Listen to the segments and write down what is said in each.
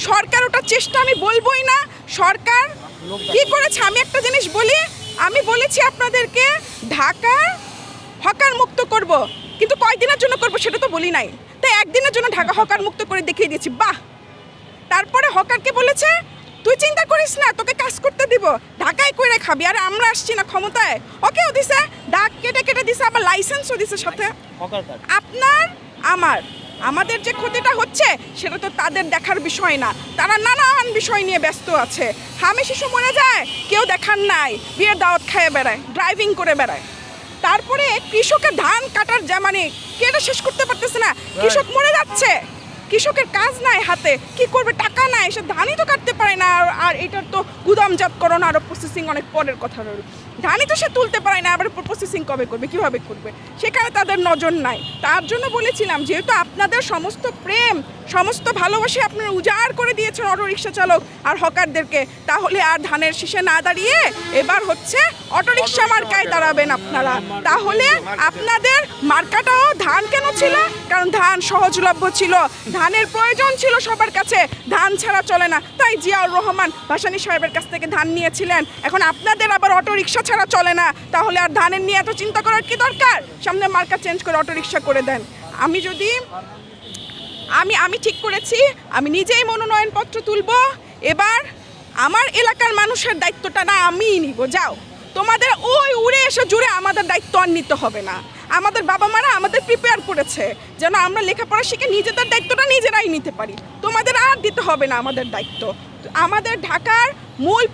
সরকার ওটা চেষ্টা আমি বলবোই না। সরকার কি করেছে আমি একটা জিনিস বলি, আমি বলেছি আপনাদেরকে ঢাকা হকার মুক্ত করব, কিন্তু কয়দিনের জন্য করব সেটা তো বলি নাই। তাই একদিনের জন্য ঢাকা হকার মুক্ত করে দেখিয়ে দিয়েছি, বাহ। তারপরে হকারকে বলেছে তুই চিন্তা করিস না, তোকে কাজ করতে দিব, ঢাকায় করে খাবি। আর আমরা আসছি না ক্ষমতায়, ওকেও দিছে, ডাক কেটে কেটে দিছে, আবার লাইসেন্সও দিছে সাথে। আপনার আমাদের যে ক্ষতিটা হচ্ছে সেটা তো তাদের দেখার বিষয় না, তারা নানান বিষয় নিয়ে ব্যস্ত আছে। হামি শিশু মরে যায় কেউ দেখার নাই, বিয়ের দাওয়াত খেয়ে বেড়ায়, ড্রাইভিং করে বেড়ায়। তারপরে কৃষকের ধান কাটার মানে কেটে শেষ করতে পারতেছে না, কৃষক মরে যাচ্ছে, কৃষকের কাজ নাই হাতে, কি করবে, টাকা নাই, সে ধানই তো কাটতে পারে না। আর এটার তো গুদামজাতকরণ আরও প্রসেসিং অনেক পরের কথা রইল, ধানই তো সে তুলতে পারে না, আবার প্রসেসিং কবে করবে, কিভাবে করবে, সেখানে তাদের নজর নাই। তার জন্য বলেছিলাম যেহেতু আপনাদের সমস্ত প্রেম সমস্ত ভালোবাসে আপনারা উজাড় করে দিয়েছেন অটো রিক্সা চালক আর হকারদেরকে, তাহলে আর ধানের শীষে না দাঁড়িয়ে এবার হচ্ছে অটো রিক্সা মার্কায় দাঁড়াবেন আপনারা। তাহলে আপনাদের মার্কাটাও ধান কেন ছিল? কারণ ধান সহজলভ্য ছিল, ধানের প্রয়োজন ছিল সবার কাছে, ধান ছাড়া চলে না। তাই জিয়াউর রহমান ভাসানী সাহেবের কাছ থেকে ধান নিয়েছিলেন, এখন আপনাদের আবার অটো রিক্সা ছাড়া চলে না, তাহলে আর ধানের নিয়ে এত চিন্তা করার কি দরকার? সামনে মার্কা চেঞ্জ করে অটো রিক্সা করে দেন। আমি ঠিক করেছি আমি নিজেই মনোনয়নপত্র তুলব। এবার আমার এলাকার মানুষের দায়িত্বটা না আমিই নিব। যাও তোমাদের ওই উড়ে এসে জুড়ে আমাদের দায়িত্ব আর নিতে হবে না। আমাদের বাবা মারা আমাদের প্রিপেয়ার করেছে যেন আমরা লেখাপড়া শিখে নিজেদের দায়িত্বটা নিজেরাই নিতে পারি, তোমাদের আর দিতে হবে না আমাদের দায়িত্ব। আমাদের ঢাকার মূল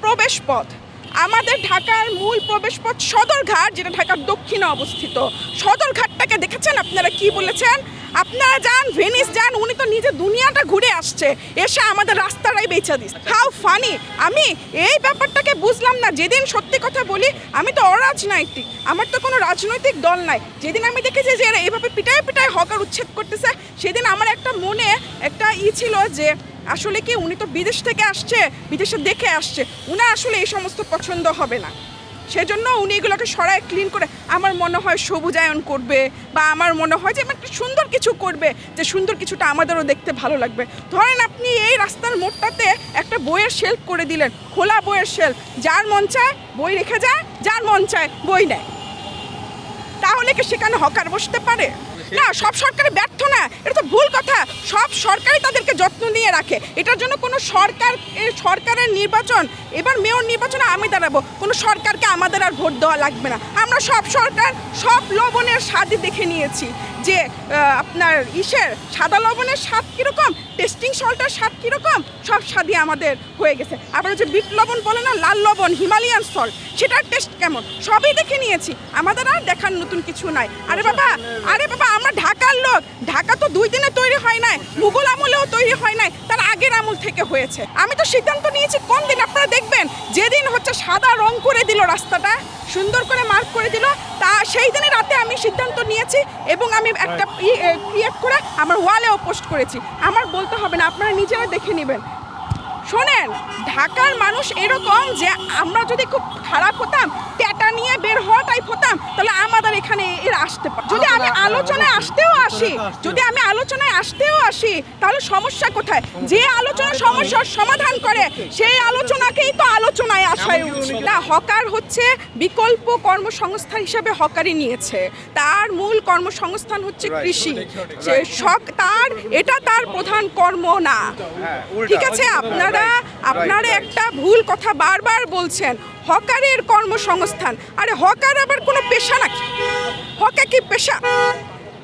প্রবেশপথ সদরঘাট, যেটা ঢাকার দক্ষিণে অবস্থিত। সদরঘাটটাকে দেখেছেন আপনারা? কি বলেছেন আপনারা? যান ভেনিস যান, উনি তো নিজে দুনিয়াটা ঘুরে আসছে, এসে আমাদের রাস্তাটাই বেচা দিচ্ছে। How funny! আমি এই ব্যাপারটাকে বুঝলাম না। যেদিন সত্যি কথা বলি, আমি তো অরাজনৈতিক, আমার তো কোনো রাজনৈতিক দল নাই। যেদিন আমি দেখেছি যে এরা এইভাবে পিটায় পিটায় হকার উচ্ছেদ করতেছে, সেদিন আমার একটা মনে একটা ছিল যে আসলে কি উনি তো বিদেশ থেকে আসছে, বিদেশে দেখে আসছে, উনার আসলে এই সমস্ত পছন্দ হবে না, সেজন্য উনি এগুলোকে সরায় ক্লিন করে আমার মনে হয় সবুজায়ন করবে, বা আমার মনে হয় যে একটা সুন্দর কিছু করবে, যে সুন্দর কিছুটা আমাদেরও দেখতে ভালো লাগবে। ধরেন আপনি এই রাস্তার মোড়টাতে একটা বইয়ের শেলফ করে দিলেন, খোলা বইয়ের শেলফ, যার মন চায় বই রেখে যায়, যার মন চায় বই নেয়, তাহলে কি সেখানে হকার বসতে পারে? না, সব সরকারি ব্যর্থ না, এটা তো ভুল কথা। সব সরকারই তাদেরকে যত্ন নিয়ে রাখে। এটার জন্য কোনো সরকারের নির্বাচন, এবার মেয়র নির্বাচনে আমি দাঁড়াবো, কোনো সরকারকে আমাদের আর ভোট দেওয়া লাগবে না। আমরা সব সরকার সব লবণের স্বাদই দেখে নিয়েছি, যে আপনার সাদা লবণের স্বাদ কীরকম, টেস্টিং সল্টের স্বাদ কীরকম, সব স্বাদই আমাদের হয়ে গেছে। আবার যে বিট লবণ বলে না, লাল লবণ, হিমালয়ান সল্ট, সেটার টেস্ট কেমন সবই দেখে নিয়েছি, আমাদের আর দেখার নতুন কিছু নাই। আরে বাবা আমরা ঢাকার লোক, ঢাকা তো 2 দিনে তৈরি হয় নাই, মুঘল আমলেও তৈরি হয় নাই, তার আগের আমল থেকে হয়েছে। আমি তো সিদ্ধান্ত নিয়েছি কোন দিন আপনারা দেখবেন, যেদিন হচ্ছে সাদা রং করে দিল, রাস্তাটা সুন্দর করে মার্ক করে দিল, তা সেই দিনের রাতে আমি সিদ্ধান্ত নিয়েছি, এবং আমি একটা ক্রিয়েট করে আমার ওয়ালেও পোস্ট করেছি। আমার বলতে হবে না, আপনারা নিজেরা দেখে নেবেন। শোনেন, ঢাকার মানুষ এরকম যে আমরা যদি খুব খারাপ হতাম, ট্যাটা নিয়ে বের হওয়া টাইপ হতাম, তাহলে আমাদের এখানে এর আসতে পারে। যদি আমি আলোচনায় আসতেও আসি, তাহলে সমস্যা কোথায়? যে আলোচনা সমস্যার সমাধান করে, সেই আলোচনাকেই তো আলোচনায় আসায় উচিত না। হকার হচ্ছে বিকল্প কর্মসংস্থান হিসাবে হকারই নিয়েছে, তার মূল কর্মসংস্থান হচ্ছে কৃষি, এটা তার প্রধান কর্ম না। ঠিক আছে, আপনারা একটা ভুল কথা বারবার বলছেন, হকারের কর্মসংস্থান। আরে হকার আবার কোনো পেশা নাকি? হকার কি পেশা?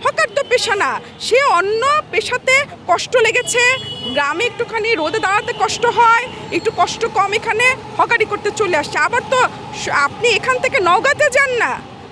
হকার তো পেশা না, সে অন্য পেশাতে কষ্ট লেগেছে, গ্রামে একটুখানি রোদে দাঁড়াতে কষ্ট হয়, একটু কষ্ট কম, এখানে হকারি করতে চলে আসছে। আবার তো আপনি এখান থেকে নওগাঁতে যান না,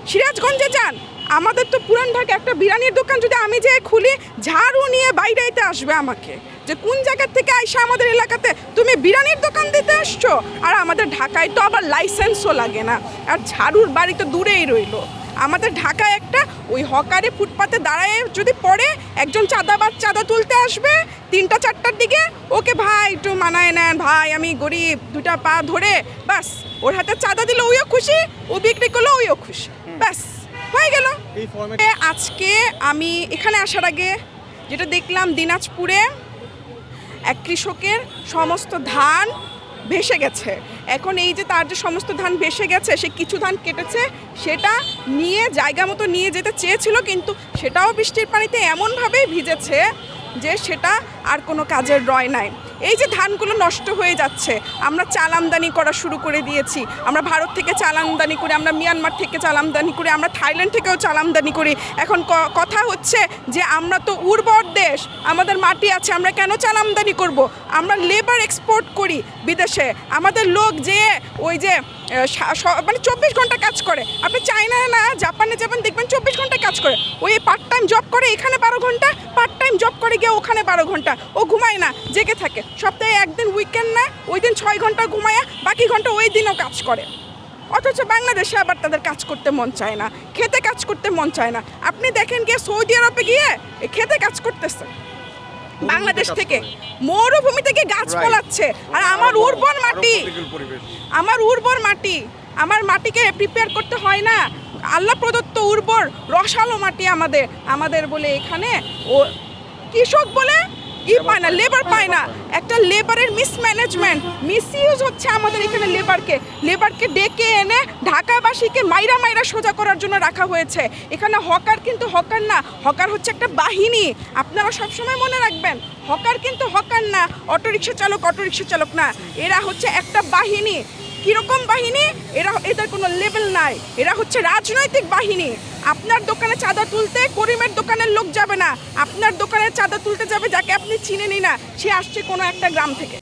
সিরাজগঞ্জে যান, আমাদের তো পুরান ঢাকা একটা বিরিয়ানির দোকান যদি আমি যাই খুলি, ঝাড়ু নিয়ে বাইরেতে আসবে আমাকে, যে কোন জায়গা থেকে আইসা আমাদের এলাকাতে তুমি বিরিয়ানির দোকান দিতে আসছো। আর আমাদের ঢাকায় তো আবার লাইসেন্সও লাগে না, আর ঝাড়ুর বাড়ি তো দূরেই রইলো। আমাদের ঢাকায় একটা ওই হকারে ফুটপাতে দাঁড়ায় যদি পড়ে, একজন চাঁদা তুলতে আসবে 3টা-4টার দিকে, ওকে ভাই একটু মানায় নেন, ভাই আমি গরিব, 2টা পা ধরে, বাস ওর হাতে চাঁদা দিল, ওইও খুশি, ও বিক্রি করলো, ওইও খুশি, ব্যাস হয়ে গেল। আজকে আমি এখানে আসার আগে যেটা দেখলাম, দিনাজপুরে এক কৃষকের সমস্ত ধান ভেসে গেছে। এখন এই যে তার যে সমস্ত ধান ভেসে গেছে, সে কিছু ধান কেটেছে, সেটা নিয়ে জায়গা মতো নিয়ে যেতে চেয়েছিল, কিন্তু সেটাও বৃষ্টির পানিতে এমনভাবেই ভিজেছে যে সেটা আর কোনো কাজের রয় নাই। এই যে ধানগুলো নষ্ট হয়ে যাচ্ছে, আমরা চাল আমদানি করা শুরু করে দিয়েছি। আমরা ভারত থেকে চাল আমদানি করি, আমরা মিয়ানমার থেকে চাল আমদানি করি, আমরা থাইল্যান্ড থেকেও চাল আমদানি করি। এখন কথা হচ্ছে যে আমরা তো উর্বর দেশ, আমাদের মাটি আছে, আমরা কেন চাল আমদানি করব? আমরা লেবার এক্সপোর্ট করি বিদেশে। আমাদের লোক যে ওই যে মানে 24 ঘন্টা কাজ করে। আপনি চায়না না জাপানে যাবেন, দেখবেন 24 ঘন্টা কাজ করে। ওই পার্ট টাইম জব করে এখানে 12 ঘন্টা, পার্ট টাইম জব করে গিয়ে ওখানে 12 ঘন্টা। ও ঘুমায় না, জেগে থাকে। সপ্তাহে একদিন উইকেন্ড না, ওই দিন 6 ঘন্টা ঘুমায়, বাকি ঘন্টা ওই দিনও কাজ করে। অথচ বাংলাদেশে আবার তাদের কাজ করতে মন চায় না, খেতে কাজ করতে মন চায় না। আপনি দেখেন গিয়ে সৌদি আরবে গিয়ে খেতে কাজ করতেছে বাংলাদেশ থেকে, মরুভূমি থেকে গাছ ফলাচ্ছে। আর আমার উর্বর মাটি, আমার মাটিকে প্রিপেয়ার করতে হয় না। আল্লাহ প্রদত্ত উর্বর রসালো মাটি আমাদের বলে এখানে ও কৃষক বলে পায় না, লেবার পায় না। একটা লেবারের মিসম্যানেজমেন্ট, মিসইউজ হচ্ছে আমাদের এখানে। লেবারকে ডেকে এনে ঢাকাবাসীকে মাইরা সোজা করার জন্য রাখা হয়েছে। এখানে হকার কিন্তু হকার না, হকার হচ্ছে একটা বাহিনী। আপনারা সবসময় মনে রাখবেন, হকার কিন্তু হকার না, অটোরিকশা চালক না, এরা হচ্ছে একটা বাহিনী। কিরকম বাহিনী? এদের কোনো লেভেল নাই, এরা হচ্ছে রাজনৈতিক বাহিনী। আপনার দোকানে চাঁদা তুলতে করিমের দোকানের লোক যাবে না, আপনার দোকানে চাঁদা তুলতে যাবে যাকে আপনি চিনেনই না, সে আসছে কোনো একটা গ্রাম থেকে।